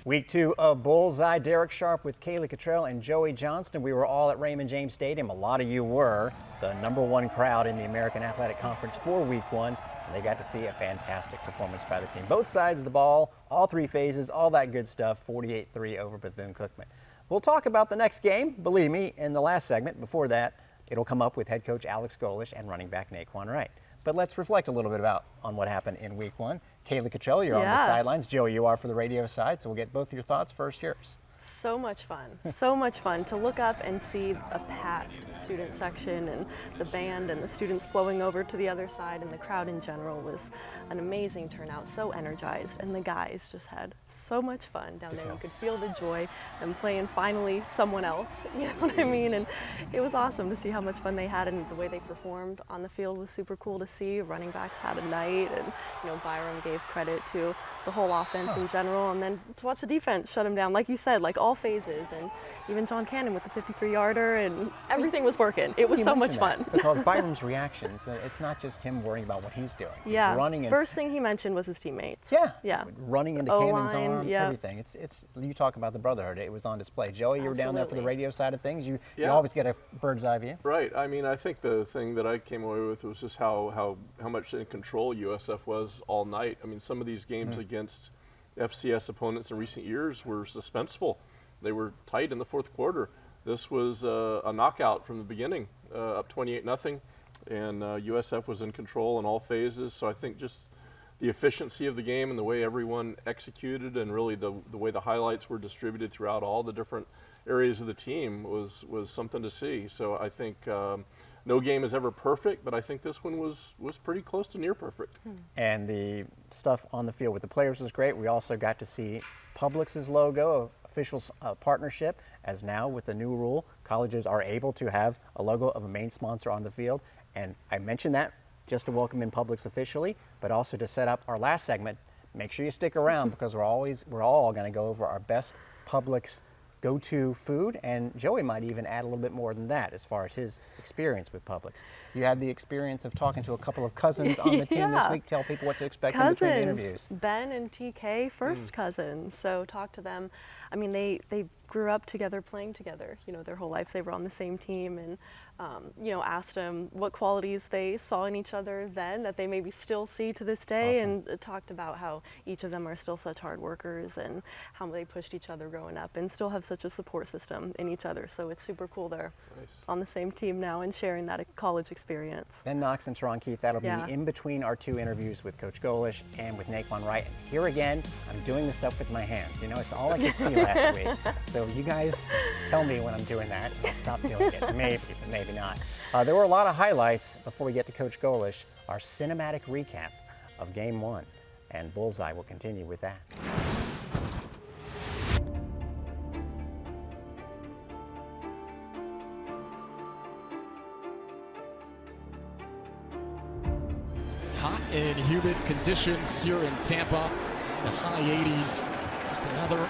Week 2 of Bullseye. Darek Sharp with Caylee Cottrell and Joey Johnston. We were all at Raymond James Stadium. A lot of you were. The #1 crowd in the American Athletic Conference for Week 1. And they got to see a fantastic performance by the team. Both sides of the ball, all three phases, all that good stuff. 48-3 over Bethune Cookman. We'll talk about the next game, believe me, in the last segment. Before that, it'll come up with head coach Alex Golesh and running back Nay'Quan Wright. But let's reflect a little bit on what happened in Week 1. Caylee Cottrell, you're on the sidelines. Joey, you are for the radio side, so we'll get both of your thoughts. First, yours. So much fun. So much fun to look up and see a packed student section and the band and the students flowing over to the other side, and the crowd in general was an amazing turnout, so energized, and the guys just had so much fun down there. You could feel the joy and playing finally someone else, you know what I mean? And it was awesome to see how much fun they had, and the way they performed on the field was super cool to see. Running backs had a night, and Byram gave credit to the whole offense in general, and then to watch the defense shut them down, like you said, like all phases, and even John Cannon with the 53-yarder, and everything was working. It was so much fun. Because Byram's reaction, it's not just him worrying about what he's doing. Yeah. He's running and first thing he mentioned was his teammates. Yeah. Running into Cannon's arm, everything. It's you talk about the brotherhood. It was on display. Joey, you were down there for the radio side of things. You always get a bird's eye view. Right. I mean, I think the thing that I came away with was just how much in control USF was all night. I mean, some of these games against FCS opponents in recent years were suspenseful. They were tight in the fourth quarter. This was a knockout from the beginning, up 28-0, and USF was in control in all phases. So I think just the efficiency of the game and the way everyone executed, and really the way the highlights were distributed throughout all the different areas of the team was something to see. So I think no game is ever perfect, but I think this one was pretty close to near perfect. And the stuff on the field with the players was great. We also got to see Publix's logo, official partnership, as now with the new rule, colleges are able to have a logo of a main sponsor on the field. And I mentioned that just to welcome in Publix officially, but also to set up our last segment. Make sure you stick around because we're all going to go over our best Publix go-to food, and Joey might even add a little bit more than that as far as his experience with Publix. You had the experience of talking to a couple of cousins on the team this week. Tell people what to expect in between the interviews. Ben and TK, first cousins. So talk to them. I mean, they grew up together, playing together, their whole lives. They were on the same team, and asked them what qualities they saw in each other then that they maybe still see to this day. Awesome. And talked about how each of them are still such hard workers and how they pushed each other growing up and still have such a support system in each other. So it's super cool they're on the same team now and sharing that college experience. Then Knox and Sharon Keith, that'll be in between our two interviews with Coach Golesh and with Nay'Quan Wright. And here again, I'm doing the stuff with my hands. It's all I could see last week. So you guys tell me when I'm doing that, and I'll stop doing it. Maybe, but maybe not. There were a lot of highlights before we get to Coach Golesh. Our cinematic recap of Game 1, and Bullseye will continue with that. Hot and humid conditions here in Tampa, the high 80s, just another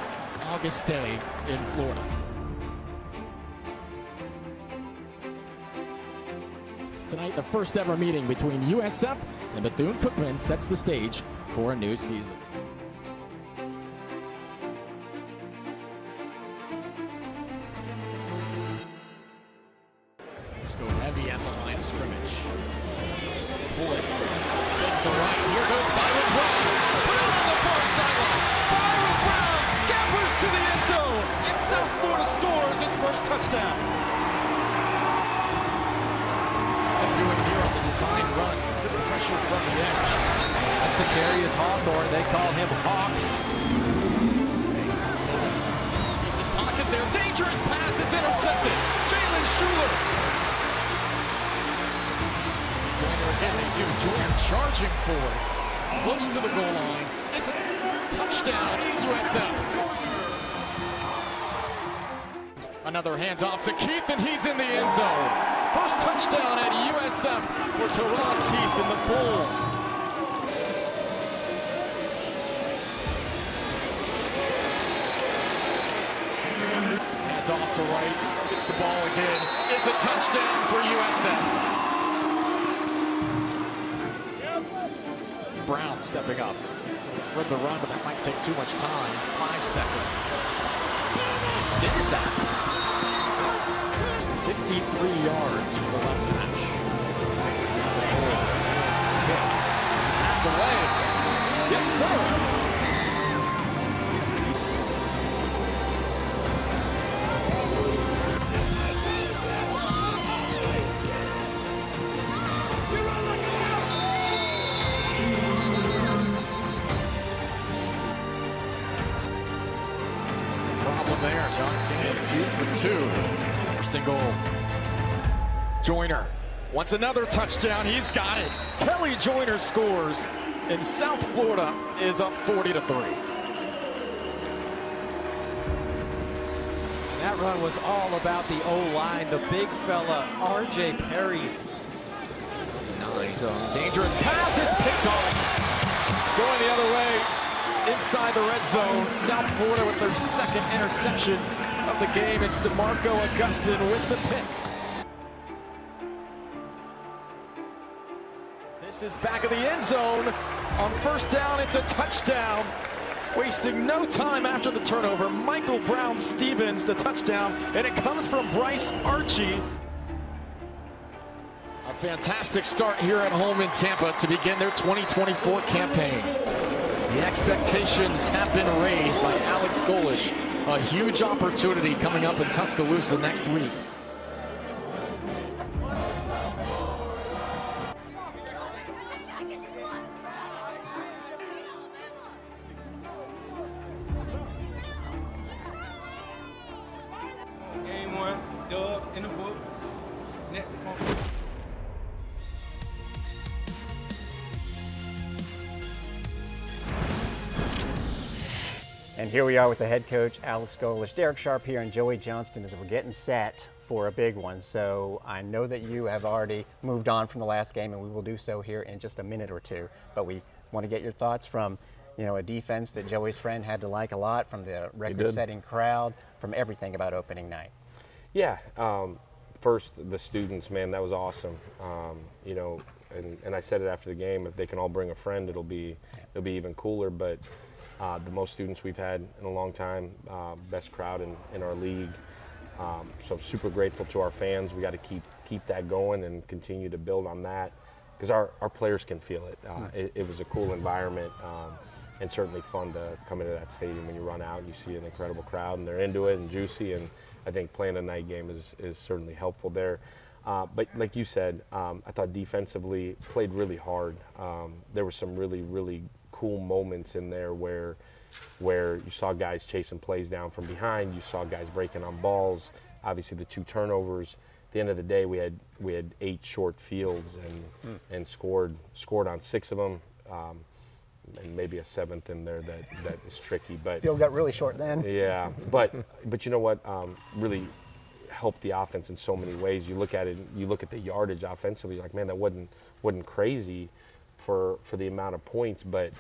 August day in Florida. Tonight, the first ever meeting between USF and Bethune Cookman sets the stage for a new season. Let's go heavy at the line of scrimmage. Poise, fake to right. Here goes Byron Brown. Brown on the far sideline. Byron Brown scampers to the end zone, and South Florida scores its first touchdown. Doing here on the design run with the pressure from the edge. That's the carry is Hawthorne. They call him Hawk. Decent pocket there. Dangerous pass. It's intercepted. Jalen Schuler. Joyner again. They do. Joyner charging forward. Close to the goal line. It's a touchdown, USF. Another handoff to Keith, and he's in the end zone. First touchdown at USF for Teron Keith and the Bulls. Hands off to Wright. Gets the ball again. It's a touchdown for USF. Brown stepping up. seconds. Read the run, but that might take too much time. 5 seconds. Extended that. 53 yards from the left hash. Snap the goals. Hands kick. Half away. Yes, sir. There, John Cannon 2 for 2. First and goal. Joyner wants another touchdown. He's got it. Kelly Joyner scores, and South Florida is up 40-3. That run was all about the O-line, the big fella, R.J. Perry. 9. Dangerous pass. It's picked off. Going the other way. Inside the red zone, South Florida with their second interception of the game. It's DeMarco Augustin with the pick. This is back of the end zone. On first down, it's a touchdown. Wasting no time after the turnover. Michael Brown-Stevens, the touchdown, and it comes from Bryce Archie. A fantastic start here at home in Tampa to begin their 2024 campaign. The expectations have been raised by Alex Golesh. A huge opportunity coming up in Tuscaloosa next week. Game 1, Dubs in the book. Next opponent. And here we are with the head coach, Alex Golesh, Darek Sharp here, and Joey Johnston as we're getting set for a big one. So I know that you have already moved on from the last game, and we will do so here in just a minute or two. But we want to get your thoughts from, a defense that Joey's friend had to like a lot, from the record-setting crowd, from everything about opening night. Yeah. First, the students, man, that was awesome. And I said it after the game, if they can all bring a friend, it'll be even cooler. But the most students we've had in a long time, best crowd in our league. So I'm super grateful to our fans. We got to keep that going and continue to build on that, because our players can feel it. It was a cool environment, and certainly fun to come into that stadium when you run out and you see an incredible crowd and they're into it and juicy. And I think playing a night game is certainly helpful there. But like you said, I thought defensively played really hard. There were some really, really cool moments in there where you saw guys chasing plays down from behind. You saw guys breaking on balls. Obviously, the 2 turnovers. At the end of the day, we had 8 short fields and scored on 6 of them, and maybe a 7th in there that is tricky. But Field got really short then. Yeah, but you know what? Really helped the offense in so many ways. You look at it. You look at the yardage offensively. You're like, man, that wasn't crazy for the amount of points, but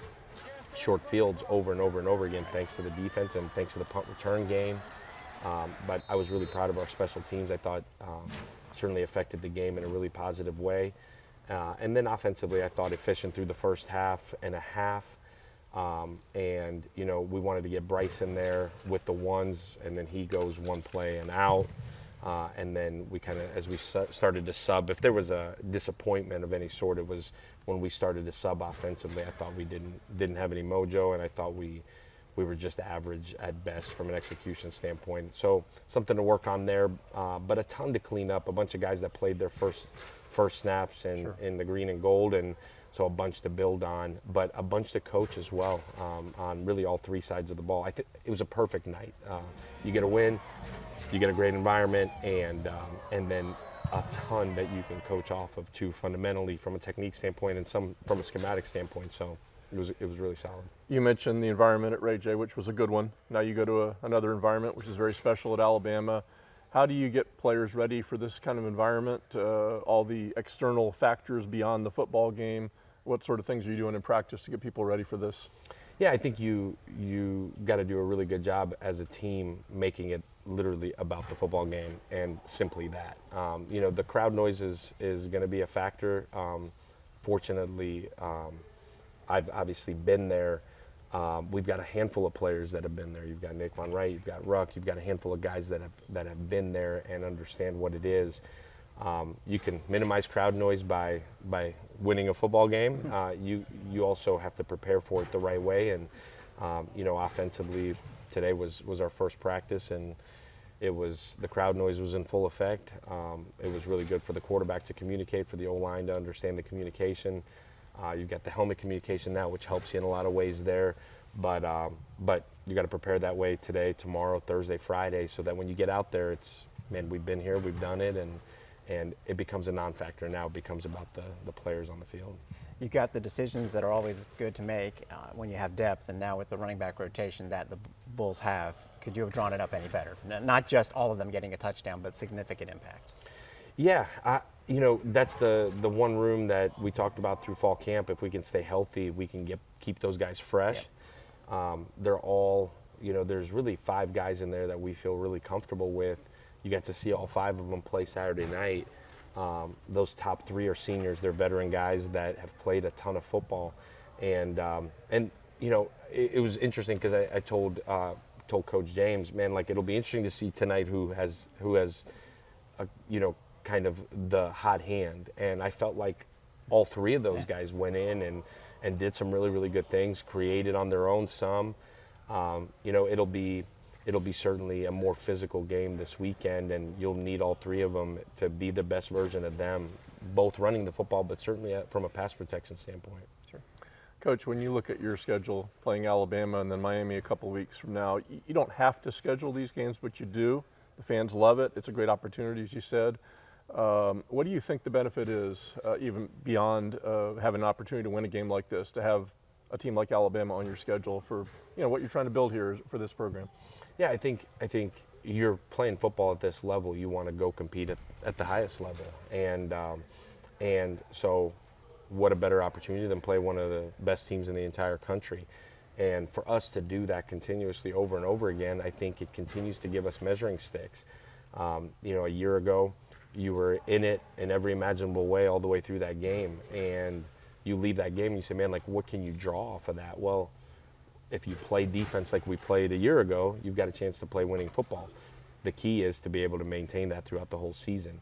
short fields over and over and over again, thanks to the defense and thanks to the punt return game. But I was really proud of our special teams. I thought certainly affected the game in a really positive way. And then offensively, I thought efficient through the first half and a half. And we wanted to get Bryce in there with the ones, and then he goes one play and out. And then we kind of, as we started to sub, if there was a disappointment of any sort, it was when we started to sub offensively. I thought we didn't have any mojo, and I thought we were just average at best from an execution standpoint. So something to work on there, but a ton to clean up. A bunch of guys that played their first snaps in the green and gold, and so a bunch to build on, but a bunch to coach as well on really all 3 sides of the ball. I think it was a perfect night. You get a win, you get a great environment, and then a ton that you can coach off of too, fundamentally from a technique standpoint and some from a schematic standpoint. So it was really solid. You mentioned the environment at Ray J, which was a good one. Now you go to another environment, which is very special at Alabama. How do you get players ready for this kind of environment? All the external factors beyond the football game. What sort of things are you doing in practice to get people ready for this? Yeah, I think you got to do a really good job as a team making it literally about the football game and simply that. The crowd noise is going to be a factor. Fortunately, I've obviously been there We've got a handful of players that have been there. You've got Nay'Quan Wright, you've got Ruck, you've got a handful of guys that have been there and understand what it is. You can minimize crowd noise by winning a football game. You also have to prepare for it the right way. And offensively, today was our first practice, and the crowd noise was in full effect. It was really good for the quarterback to communicate, for the O-line to understand the communication. You've got the helmet communication now, which helps you in a lot of ways there. But you got to prepare that way today, tomorrow, Thursday, Friday, so that when you get out there, it's, man, we've been here, we've done it, and it becomes a non-factor now. It becomes about the players on the field. You've got the decisions that are always good to make when you have depth, and now with the running back rotation that the Bulls have, could you have drawn it up any better? Not just all of them getting a touchdown, but significant impact. Yeah, that's the one room that we talked about through fall camp. If we can stay healthy, we can keep those guys fresh. Yep. They're all, there's really 5 guys in there that we feel really comfortable with. You get to see all 5 of them play Saturday night. Those top 3 are seniors. They're veteran guys that have played a ton of football. And it was interesting because I told Coach James, man, like, it'll be interesting to see tonight who has kind of the hot hand. And I felt like all 3 of those guys went in and did some really, really good things, created on their own some. It'll be certainly a more physical game this weekend, and you'll need all 3 of them to be the best version of them, both running the football, but certainly from a pass protection standpoint. Sure. Coach, when you look at your schedule, playing Alabama and then Miami a couple weeks from now, you don't have to schedule these games, but you do. The fans love it. It's a great opportunity, as you said. What do you think the benefit is, even beyond having an opportunity to win a game like this, to have a team like Alabama on your schedule for what you're trying to build here for this program? Yeah, I think you're playing football at this level. You want to go compete at the highest level, and so what a better opportunity than play one of the best teams in the entire country. And for us to do that continuously over and over again, I think it continues to give us measuring sticks. A year ago, you were in it in every imaginable way all the way through that game, and you leave that game and you say, man, like, what can you draw off of that? Well, if you play defense like we played a year ago, you've got a chance to play winning football. The key is to be able to maintain that throughout the whole season.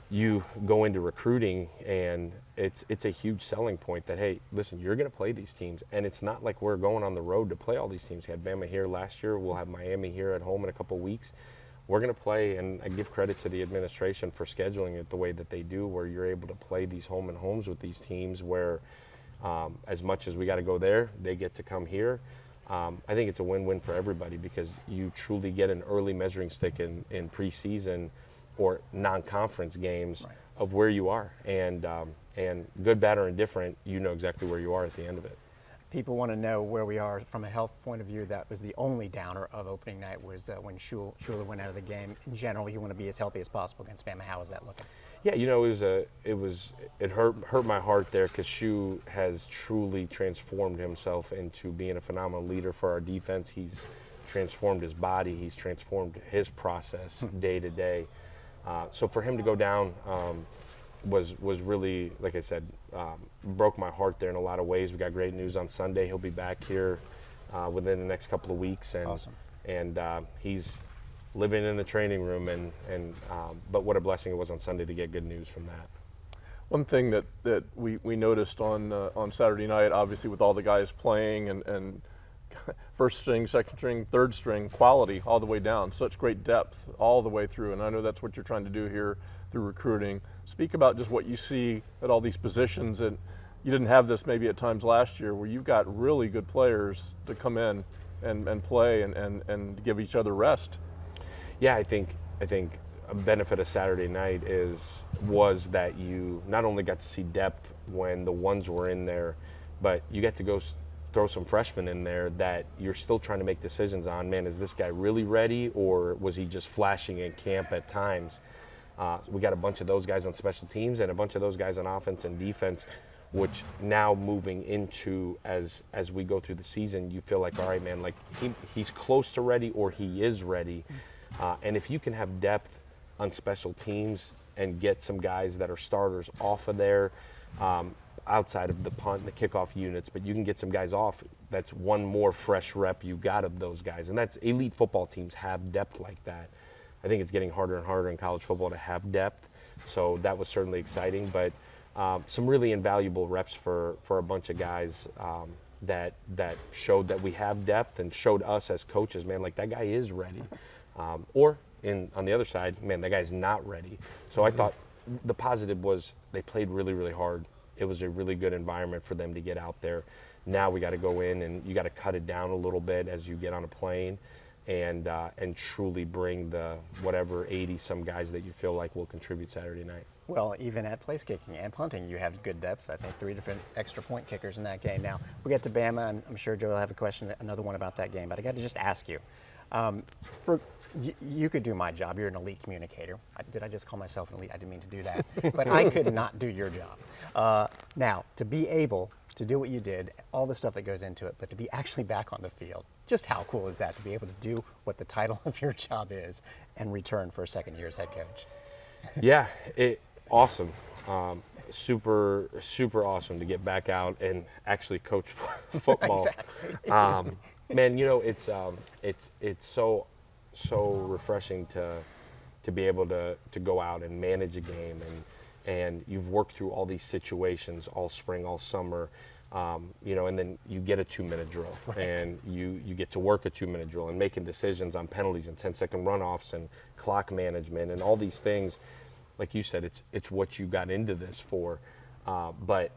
You go into recruiting, and it's a huge selling point that, hey, listen, you're going to play these teams. And it's not like we're going on the road to play all these teams. We had Bama here last year. We'll have Miami here at home in a couple weeks. We're going to play, and I give credit to the administration for scheduling it the way that they do, where you're able to play these home and homes with these teams where as much as we got to go there, they get to come here. I think it's a win-win for everybody because you truly get an early measuring stick in preseason or non-conference games of where you are. And good, bad, or indifferent, you know exactly where you are at the end of it. People want to know where we are from a health point of view. That was the only downer of opening night, was when Schuler went out of the game. In general, you want to be as healthy as possible against Bama. How is that looking? Yeah, it hurt my heart there because Shu has truly transformed himself into being a phenomenal leader for our defense. He's transformed his body. He's transformed his process day to day. So for him to go down was really, like I said, broke my heart there in a lot of ways. We got great news on Sunday. He'll be back here within the next couple of weeks, and awesome. And he's living in the training room, but what a blessing it was on Sunday to get good news from that. One thing that we noticed on Saturday night, obviously with all the guys playing and first string, second string, third string, quality all the way down, such great depth all the way through, and I know that's what you're trying to do here through recruiting. Speak about just what you see at all these positions, and you didn't have this maybe at times last year where you've got really good players to come in and play and give each other rest. Yeah, I think a benefit of Saturday night was that you not only got to see depth when the ones were in there, but you get to go throw some freshmen in there that you're still trying to make decisions on. Man, is this guy really ready, or was he just flashing in camp at times? So we got a bunch of those guys on special teams and a bunch of those guys on offense and defense, which now moving into as we go through the season, you feel like, all right, man, like he's close to ready or he is ready. And if you can have depth on special teams and get some guys that are starters off of there, outside of the punt and the kickoff units, but you can get some guys off. That's one more fresh rep you got of those guys. And that's elite football teams have depth like that. I think it's getting harder and harder in college football to have depth. So that was certainly exciting, but some really invaluable reps for a bunch of guys that showed that we have depth and showed us as coaches, man, like that guy is ready. On the other side, man, that guy's not ready. So I thought the positive was they played really, really hard. It was a really good environment for them to get out there. Now we got to go in and you got to cut it down a little bit as you get on a plane and truly bring the whatever 80-some guys that you feel like will contribute Saturday night. Well, even at place kicking and punting, you have good depth. I think 3 different extra point kickers in that game. Now, we get to Bama, and I'm sure Joe will have a question, another one about that game, but I got to just ask you. You could do my job. You're an elite communicator. Did I just call myself an elite? I didn't mean to do that. But I could not do your job. Now, to be able to do what you did, all the stuff that goes into it, but to be actually back on the field, just how cool is that to be able to do what the title of your job is and return for a second year as head coach? Yeah, awesome. Super awesome to get back out and actually coach football. Exactly. Man, you know, it's so refreshing to be able to go out and manage a game, and you've worked through all these situations all spring, all summer, you know, and then you get a 2-minute drill, right. And you get to work a 2-minute drill and making decisions on penalties and 10-second runoffs and clock management and all these things. Like you said, it's what you got into this for, but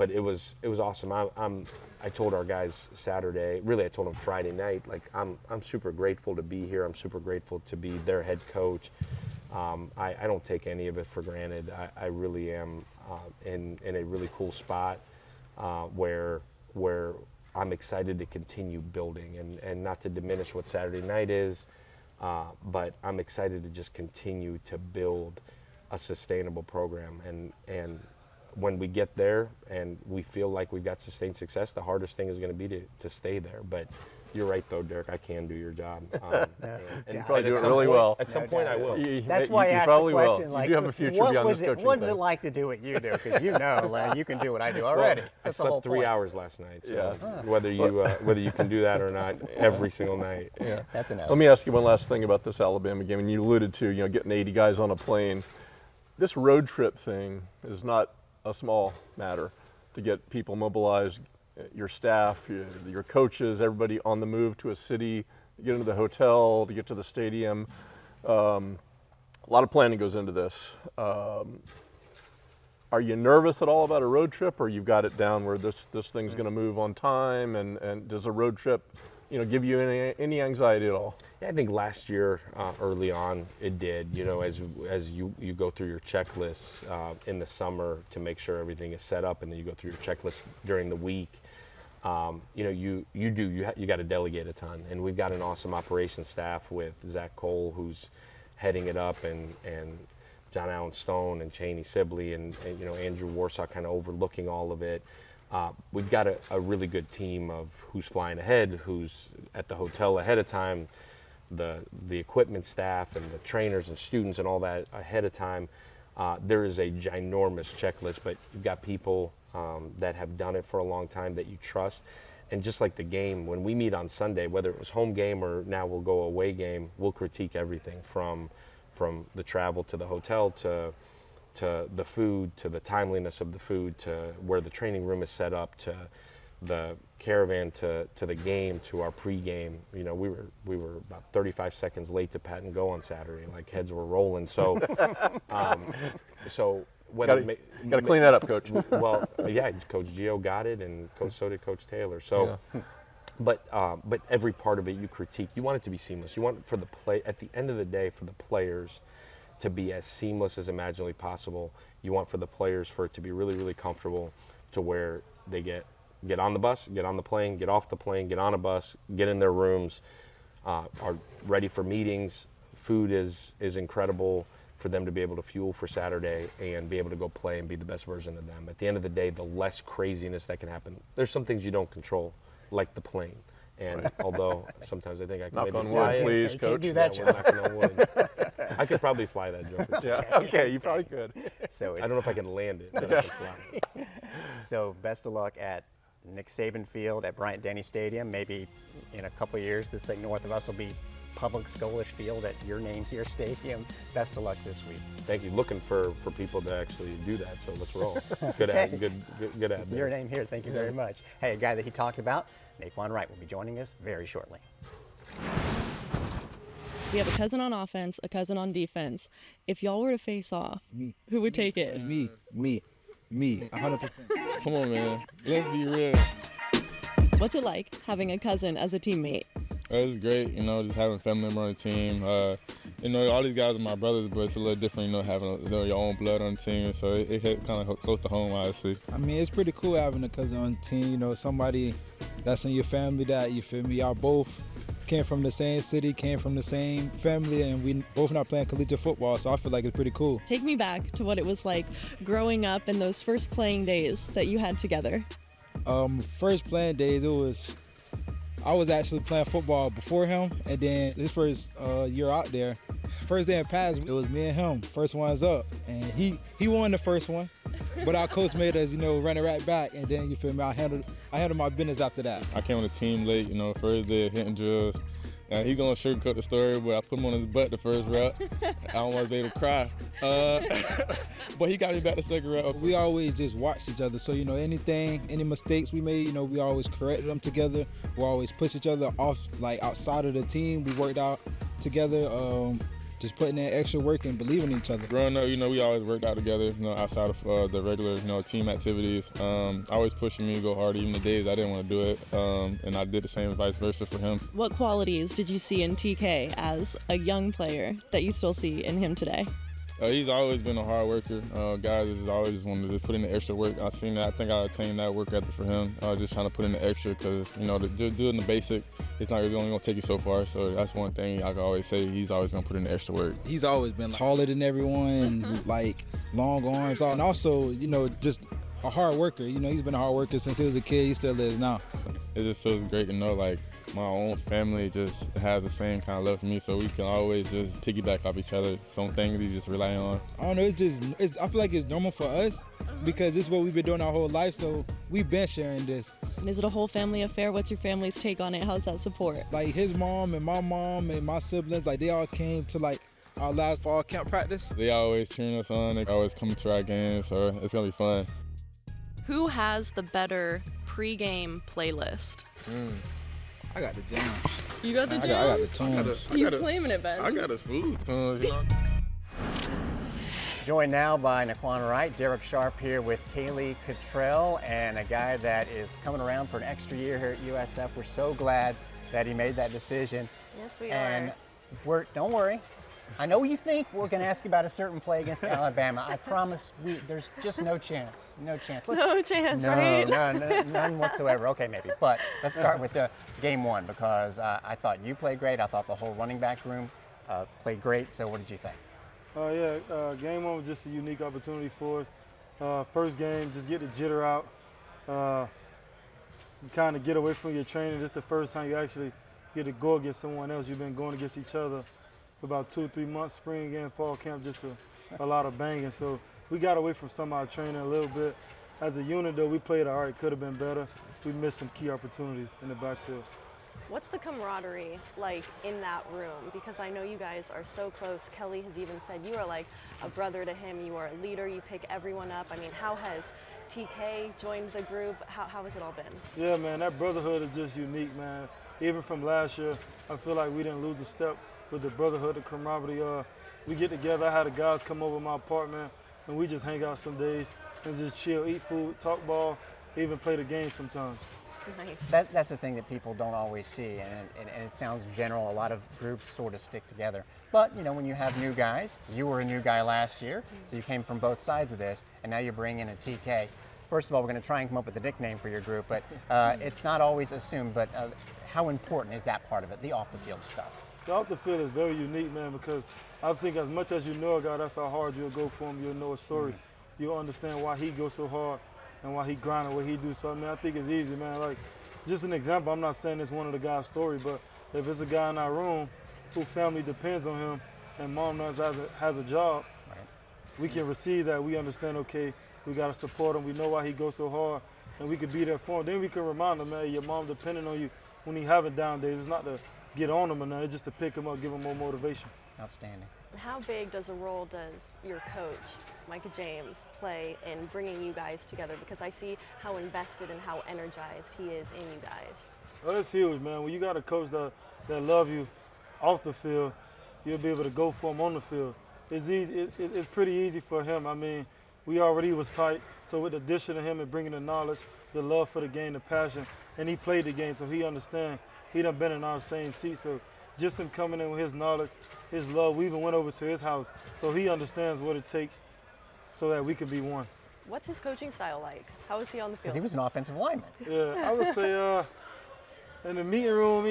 it was awesome. I told our guys Saturday, really I told them Friday night, like I'm super grateful to be here. I'm super grateful to be their head coach. I don't take any of it for granted. I really am in a really cool spot where I'm excited to continue building and not to diminish what Saturday night is, but I'm excited to just continue to build a sustainable program. And when we get there and we feel like we've got sustained success, the hardest thing is going to be to stay there. But you're right, though, Darek. I can do your job. And you probably do it really well. At some point, I will. That's why I asked the question. Like, you do have a future beyond this coaching what's thing. it like to do what you do? Because you know, like, you can do what I do already. Well, I That's the whole slept 3 point. hours last night. So whether you can do that or not, every single night. Yeah. That's enough. Let me ask you one last thing about this Alabama game. And you alluded to, getting 80 guys on a plane. This road trip thing is not a small matter to get people mobilized, your staff, your coaches, everybody on the move to a city, to get into the hotel, to get to the stadium. A lot of planning goes into this. Are you nervous at all about a road trip, or you've got it down where this thing's going to move on time? And does a road trip, give you any anxiety at all? Yeah, I think last year, early on, it did. As you go through your checklists in the summer to make sure everything is set up, and then you go through your checklist during the week. You got to delegate a ton, and we've got an awesome operations staff with Zach Cole, who's heading it up, and John Allen Stone and Cheney Sibley and Andrew Warsaw kind of overlooking all of it. We've got a really good team of who's flying ahead, who's at the hotel ahead of time, the equipment staff and the trainers and students and all that ahead of time. There is a ginormous checklist, but you've got people that have done it for a long time that you trust. And just like the game, when we meet on Sunday, whether it was home game or now we'll go away game, we'll critique everything from the travel to the hotel to the food, to the timeliness of the food, to where the training room is set up, to the caravan, to the game, to our pregame. We were about 35 seconds late to pat and go on Saturday. Like, heads were rolling. So, Got to clean that up, Coach. Well, yeah, Coach Gio got it, and so did Coach Taylor. So, yeah. But every part of it you critique. You want it to be seamless. You want for the play at the end of the day for the players to be as seamless as imaginably possible. You want for the players for it to be really, really comfortable, to where they get on the bus, get on the plane, get off the plane, get on a bus, get in their rooms, are ready for meetings. Food is incredible for them to be able to fuel for Saturday and be able to go play and be the best version of them. At the end of the day, the less craziness that can happen. There's some things you don't control, like the plane. And although sometimes I think I can knock maybe on fly wood, it. please, you Coach. can't do that, we're knocking on wood. I could probably fly that jumper. Yeah. Okay, you probably could. So I don't know if I can land it. But I can fly it. So best of luck at Nick Saban Field at Bryant-Denny Stadium. Maybe in a couple of years, this thing north of us will be Publix Golesh Field at Your Name Here Stadium. Best of luck this week. Thank you. Looking for people to actually do that. So let's roll. Good ad. Good ad. Your Name Here. Thank you very much. Hey, a guy that he talked about, Nay'Quan Wright, will be joining us very shortly. We have a cousin on offense, a cousin on defense. If y'all were to face off, who would take it? Me, 100%. Come on, man. Let's be real. What's it like having a cousin as a teammate? It's great, just having a family member on the team. All these guys are my brothers, but it's a little different, having your own blood on the team. So it hit kind of close to home, obviously. I mean, it's pretty cool having a cousin on the team, somebody that's in your family that, you feel me, y'all both came from the same city, came from the same family, and we both not playing collegiate football, so I feel like it's pretty cool. Take me back to what it was like growing up and those first playing days that you had together. First playing days, I was actually playing football before him, and then his first year out there, first day in pass, it was me and him, first ones up, and he won the first one, but our coach made us, run it right back, and then, you feel me, I handled my business after that. I came on the team late, first day of hitting drills. And he gonna sugarcoat the story, but I put him on his butt the first route. I don't want to be able to cry. But he got me back the second route. We always just watched each other. So, any mistakes we made, we always corrected them together. We always push each other off, like outside of the team. We worked out together, just putting in extra work and believing in each other. Growing up, we always worked out together, outside of the regular, team activities. Always pushing me to go harder, even the days I didn't want to do it. And I did the same vice versa for him. What qualities did you see in TK as a young player that you still see in him today? He's always been a hard worker. Guys has always wanted to put in the extra work. I've seen that. I think I attained that work ethic for him. Just trying to put in the extra because, just doing the basic, it's only going to take you so far. So that's one thing I can always say. He's always going to put in the extra work. He's always been taller than everyone, like long arms, and also, just a hard worker. He's been a hard worker since he was a kid. He still is now. It just feels great to know, my own family just has the same kind of love for me, so we can always just piggyback off each other. Some things we just rely on. I don't know, I feel like it's normal for us because this is what we've been doing our whole life, so we've been sharing this. And is it a whole family affair? What's your family's take on it? How's that support? Like his mom and my siblings, they all came to our last fall camp practice. They always cheering us on. They always coming to our games, so it's going to be fun. Who has the better pre-game playlist? I got the jams. You got the jams? I got the tunes. He's claiming it, Ben. I got a smooth tunes, Joined now by Nay'Quan Wright, Darek Sharp here with Caylee Cottrell, and a guy that is coming around for an extra year here at USF. We're so glad that he made that decision. Yes, we and are. Don't worry. I know you think we're going to ask you about a certain play against Alabama. I promise there's just no chance. No chance. No chance, no, right? None whatsoever. Okay, maybe. But let's start with the game one because I thought you played great. I thought the whole running back room played great. So what did you think? Game one was just a unique opportunity for us. First game, just get the jitter out. Kind of get away from your training. This is the first time you actually get to go against someone else. You've been going against each other for about 2 or 3 months, spring and fall camp, just a lot of banging. So we got away from some of our training a little bit. As a unit, though, we played all right, could have been better. We missed some key opportunities in the backfield. What's the camaraderie like in that room? Because I know you guys are so close. Kelly has even said you are like a brother to him. You are a leader. You pick everyone up. I mean, how has TK joined the group? How has it all been? Yeah, man, that brotherhood is just unique, man. Even from last year, I feel like we didn't lose a step with the brotherhood, the camaraderie. We get together. I had the guys come over to my apartment, and we just hang out some days and just chill, eat food, talk ball, even play the game sometimes. Nice. That's the thing that people don't always see, and it sounds general. A lot of groups sort of stick together. But, when you have new guys, you were a new guy last year, so you came from both sides of this, and now you bring in a TK. First of all, we're going to try and come up with a nickname for your group, but it's not always assumed. But how important is that part of it, the off-the-field stuff? The off the field is very unique, man, because I think as much as you know a guy, that's how hard you'll go for him. You'll know a story. You'll understand why he goes so hard and why he grinding what he do. So, I think it's easy, man. Like, just an example, I'm not saying it's one of the guys' story, but if it's a guy in our room whose family depends on him, and mom knows has a job, Right. we can receive that. We understand, okay, we got to support him. We know why he goes so hard, and we could be there for him. Then we can remind him, man, your mom depending on you when he having down days. It's not to get on him or nothing, it's just to pick him up, give him more motivation. Outstanding. How big does a role does your coach, Micah James, play in bringing you guys together? Because I see how invested and how energized he is in you guys. Oh, that's huge, man. When you got a coach that love you off the field, you'll be able to go for him on the field. It's easy. It's pretty easy for him. I mean, we already was tight, so with the addition of him and bringing the knowledge, the love for the game, the passion, and he played the game, so he understands. He done been in our same seat, so just him coming in with his knowledge, his love, we even went over to his house, so he understands what it takes so that we can be one. What's his coaching style like? How is he on the field? Because he was an offensive lineman. Yeah, I would say in the meeting room,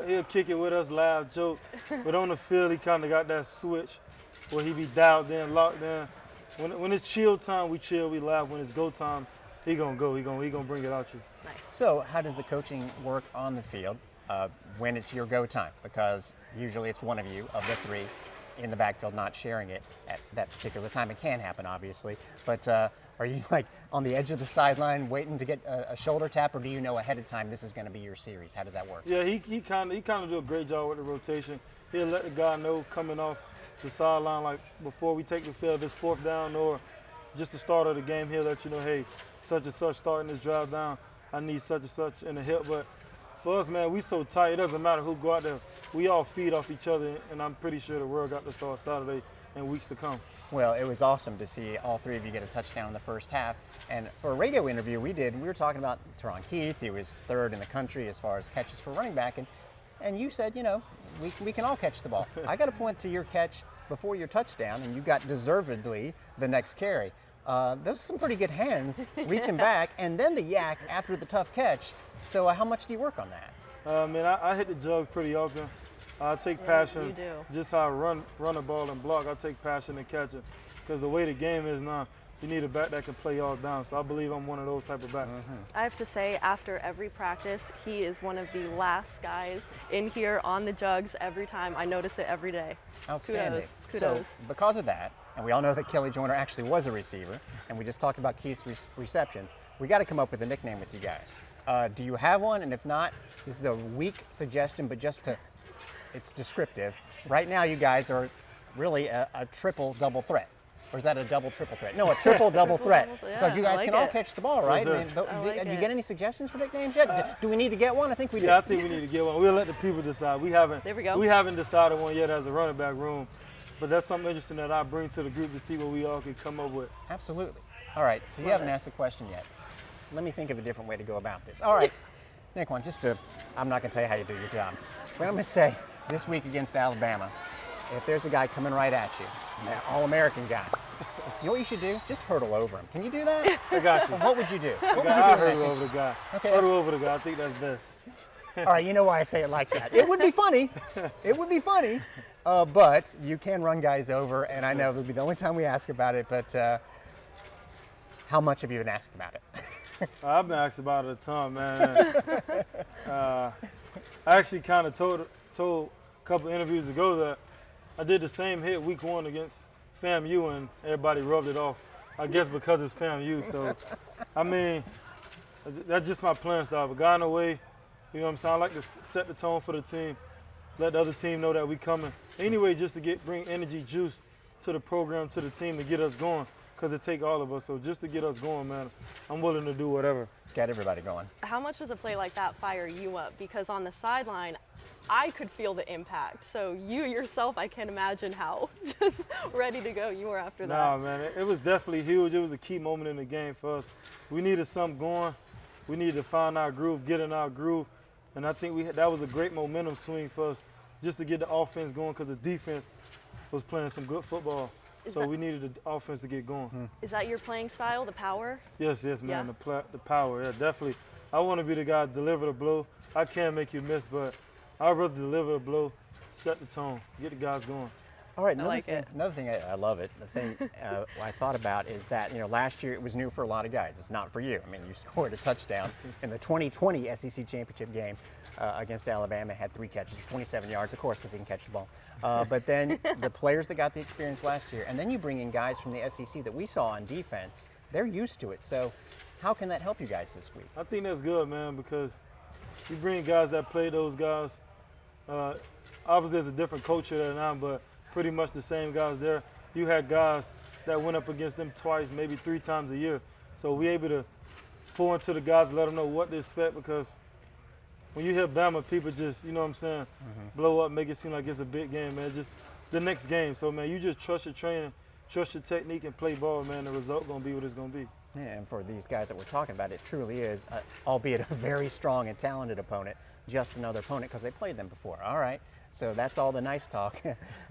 he'll kick it with us, laugh, joke, but on the field, he kind of got that switch where he be dialed in, locked in. When it's chill time, we chill, we laugh. When it's go time, he gonna go, he gonna bring it out you. Nice. So how does the coaching work on the field when it's your go time? Because usually it's one of you, of the three, in the backfield not sharing it at that particular time. It can happen, obviously. But are you like on the edge of the sideline waiting to get a shoulder tap, or do you know ahead of time this is going to be your series? How does that work? Yeah, he kind of do a great job with the rotation. He'll let the guy know coming off the sideline, like before we take the field, if it's fourth down or just the start of the game, he'll let you know, hey, such and such starting this drive down, I need such and such in the hip. But for us, man, we so tight, it doesn't matter who go out there. We all feed off each other, and I'm pretty sure the world got this on Saturday and weeks to come. Well, it was awesome to see all three of you get a touchdown in the first half. And for a radio interview we were talking about Teron Keith. He was third in the country as far as catches for running back. And you said, you know, we can all catch the ball. I got to point to your catch before your touchdown, and you got deservedly the next carry. Those are some pretty good hands reaching back, and then the yak after the tough catch. So how much do you work on that? I hit the jug pretty often. I take passion, just how I run the ball and block. I take passion in catching, because the way the game is now, you need a back that can play all down. So I believe I'm one of those type of backs. I have to say, after every practice, he is one of the last guys in here on the jugs every time. I notice it every day. Outstanding. Kudos. So because of that, and we all know that Kelly Joyner actually was a receiver, and we just talked about Keith's receptions, we got to come up with a nickname with you guys. Do you have one? And if not, this is a weak suggestion, but it's descriptive. Right now, you guys are really a triple double threat. Or is that a double triple threat? No, a triple double threat. Because you guys can all catch the ball, right? Yes, do you get any suggestions for nicknames yet? Do we need to get one? I think we do. Yeah, I think we need to get one. We'll let the people decide. We haven't decided one yet as a running back room. But that's something interesting that I bring to the group to see what we all can come up with. Absolutely. All right, so you haven't asked the question yet. Let me think of a different way to go about this. All right, Nay'Quan, I'm not going to tell you how you do your job. But I'm going to say, this week against Alabama, if there's a guy coming right at you, an All-American guy, you know what you should do? Just hurdle over him. Can you do that? I got you. What would you do? What would you do? Hurdle over the guy. Okay, hurdle over the guy. I think that's best. All right, you know why I say it like that. It would be funny. It would be funny. But you can run guys over, and I know it'll be the only time we ask about it, but how much have you been asked about it? I've been asked about it a ton, man. I actually kind of told a couple interviews ago that I did the same hit week one against FAMU, and everybody rubbed it off. I guess because it's FAMU. So, I mean, that's just my playing style. But guy in the way, you know what I'm saying? I like to set the tone for the team, let the other team know that we coming. Anyway, just to bring energy, juice to the program, to the team to get us going, because it take all of us. So just to get us going, man, I'm willing to do whatever. Get everybody going. How much does a play like that fire you up? Because on the sideline, I could feel the impact. So you yourself, I can't imagine how just ready to go you were after that. Nah, man, it was definitely huge. It was a key moment in the game for us. We needed something going. We needed to find our groove, get in our groove. And I think that was a great momentum swing for us just to get the offense going, because the defense was playing some good football. So we needed the offense to get going. Is that your playing style, the power? Yes, man, the power, yeah, definitely. I want to be the guy to deliver the blow. I can't make you miss, but I'd rather deliver a blow, set the tone, get the guys going. All right, I like it. Another thing, I love it. The thing I thought about is that, last year it was new for a lot of guys. It's not for you. I mean, you scored a touchdown in the 2020 SEC Championship game against Alabama, had 3 catches for 27 yards, of course, because he can catch the ball. But then the players that got the experience last year, and then you bring in guys from the SEC that we saw on defense, they're used to it. So how can that help you guys this week? I think that's good, man, because you bring guys that play those guys. Obviously, there's a different culture there now, but pretty much the same guys there. You had guys that went up against them twice, maybe 3 times a year. So we able to pour into the guys, let them know what to expect, because when you hear Bama, people just, blow up, make it seem like it's a big game, man. Just the next game. So, man, you just trust your training, trust your technique, and play ball, man. The result going to be what it's going to be. Yeah, and for these guys that we're talking about, it truly is, albeit a very strong and talented opponent, just another opponent because they played them before. All right. So that's all the nice talk.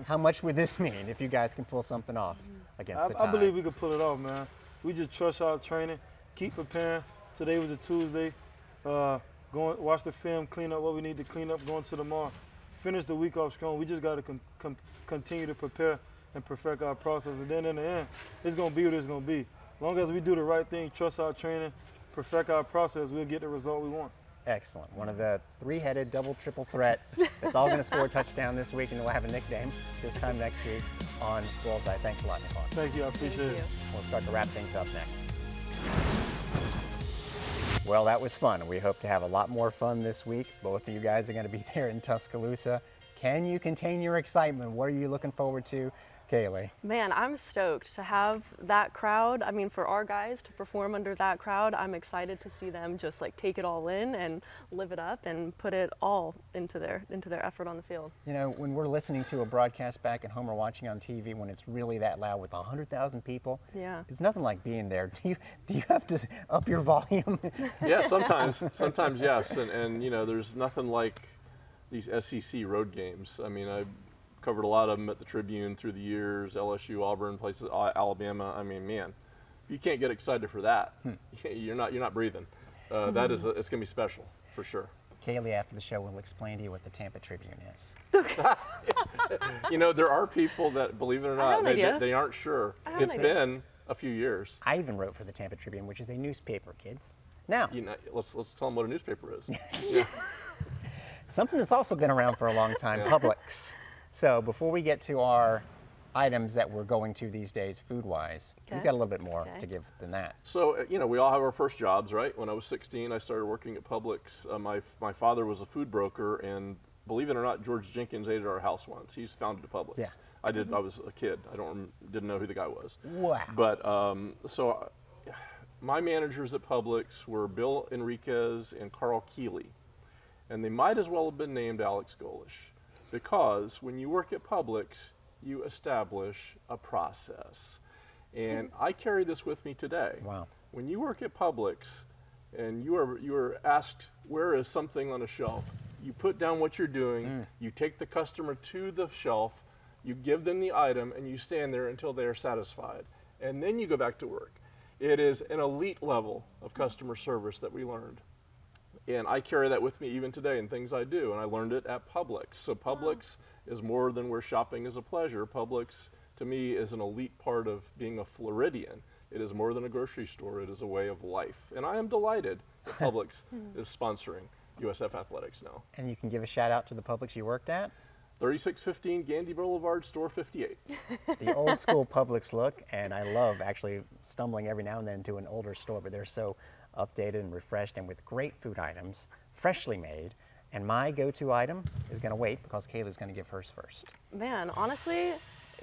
How much would this mean if you guys can pull something off against the Tide? I believe we could pull it off, man. We just trust our training, keep preparing. Today was a Tuesday. Watch the film, clean up what we need to clean up going to tomorrow. Finish the week off strong. We just got to continue to prepare and perfect our process. And then in the end, it's going to be what it's going to be. As long as we do the right thing, trust our training, perfect our process, we'll get the result we want. Excellent. One of the 3-headed double triple threat that's all going to score a touchdown this week, and we'll have a nickname this time next week on Bullseye. Thanks a lot, Nay'Quan. Thank you. I appreciate it. We'll start to wrap things up next. Well, that was fun. We hope to have a lot more fun this week. Both of you guys are going to be there in Tuscaloosa. Can you contain your excitement? What are you looking forward to, Caylee? Man, I'm stoked to have that crowd. I mean, for our guys to perform under that crowd, I'm excited to see them just take it all in and live it up and put it all into their effort on the field. When we're listening to a broadcast back at home or watching on TV, when it's really that loud with 100,000 people, it's nothing like being there. Do you have to up your volume? Yeah, sometimes yes, and there's nothing like these SEC road games. I mean, I covered a lot of them at the Tribune through the years, LSU, Auburn, places, Alabama. I mean, man, you can't get excited for that. You're not breathing. It's going to be special for sure. Caylee, after the show, will explain to you what the Tampa Tribune is. There are people that, believe it or not, they aren't sure. It's been a few years. I even wrote for the Tampa Tribune, which is a newspaper, kids. Now, let's tell them what a newspaper is. Yeah. Something that's also been around for a long time, Publix. So before we get to our items that we're going to these days food-wise, you've got a little bit more to give than that. So, we all have our first jobs, right? When I was 16, I started working at Publix. My father was a food broker, and believe it or not, George Jenkins ate at our house once. He's founded a Publix. Yeah. I did. I was a kid. Didn't know who the guy was. Wow. But so my managers at Publix were Bill Enriquez and Carl Keeley, and they might as well have been named Alex Golesh. Because when you work at Publix, you establish a process. And I carry this with me today. Wow. When you work at Publix and you are asked, where is something on a shelf? You put down what you're doing, you take the customer to the shelf, you give them the item, and you stand there until they are satisfied. And then you go back to work. It is an elite level of customer service that we learned. And I carry that with me even today in things I do, and I learned it at Publix. So Publix is more than where shopping is a pleasure. Publix, to me, is an elite part of being a Floridian. It is more than a grocery store. It is a way of life. And I am delighted that Publix is sponsoring USF Athletics now. And you can give a shout out to the Publix you worked at? 3615 Gandy Boulevard, store 58. The old school Publix look, and I love actually stumbling every now and then to an older store, but they're so updated and refreshed and with great food items, freshly made. And my go-to item is going to wait because Caylee's going to give hers first. Man, honestly,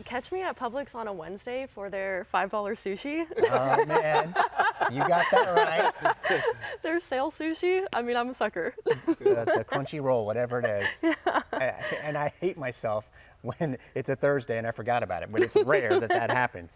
catch me at Publix on a Wednesday for their $5 sushi. Oh, man. You got that right. Their sale sushi, I mean, I'm a sucker. The crunchy roll, whatever it is. And I hate myself when it's a Thursday and I forgot about it, but it's rare that happens.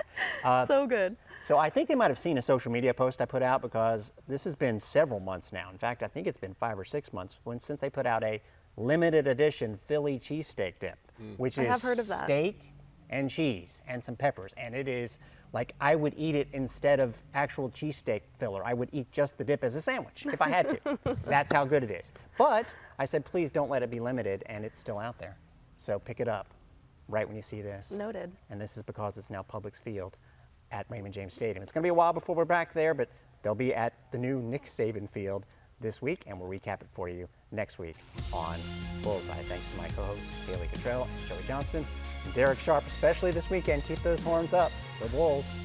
So good. So I think they might have seen a social media post I put out because this has been several months now. In fact, I think it's been 5 or 6 months since they put out a limited edition Philly cheesesteak dip, which is steak and cheese and some peppers. And it is like I would eat it instead of actual cheesesteak filler. I would eat just the dip as a sandwich if I had to. That's how good it is. But I said, please don't let it be limited, and it's still out there. So pick it up. right when you see this. Noted. And this is because it's now Publix Field at Raymond James Stadium. It's going to be a while before we're back there, but they'll be at the new Nick Saban Field this week, and we'll recap it for you next week on Bullseye. Thanks to my co-hosts, Caylee Cottrell and Joey Johnston, and Darek Sharp, especially this weekend. Keep those horns up. The Wolves.